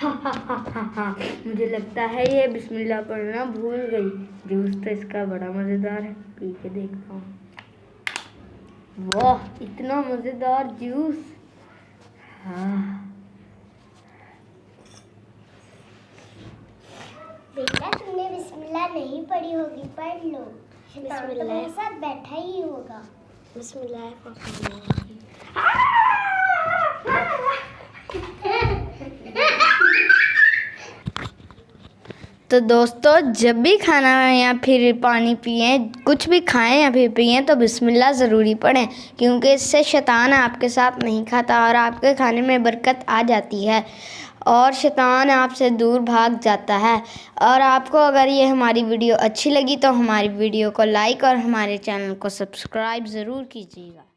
हा। मुझे लगता है ये बिस्मिल्लाह पढ़ना भूल गई। जूस तो इसका बड़ा मज़ेदार है, पी के देखता हूँ। वाह, इतना मज़ेदार जूस। हाँ बेटा, तुमने बिस्मिल्लाह नहीं पढ़ी होगी, पढ़ लो। शैतान तुम्हारे साथ बैठा ही होगा। बिस्मिल्लाह। तो दोस्तों, जब भी खाना या फिर पानी पिएं, कुछ भी खाएं या फिर पिएं, तो बिस्मिल्लाह ज़रूरी पढ़ें, क्योंकि इससे शैतान आपके साथ नहीं खाता और आपके खाने में बरकत आ जाती है और शैतान आपसे दूर भाग जाता है। और आपको अगर ये हमारी वीडियो अच्छी लगी तो हमारी वीडियो को लाइक और हमारे चैनल को सब्सक्राइब ज़रूर कीजिएगा।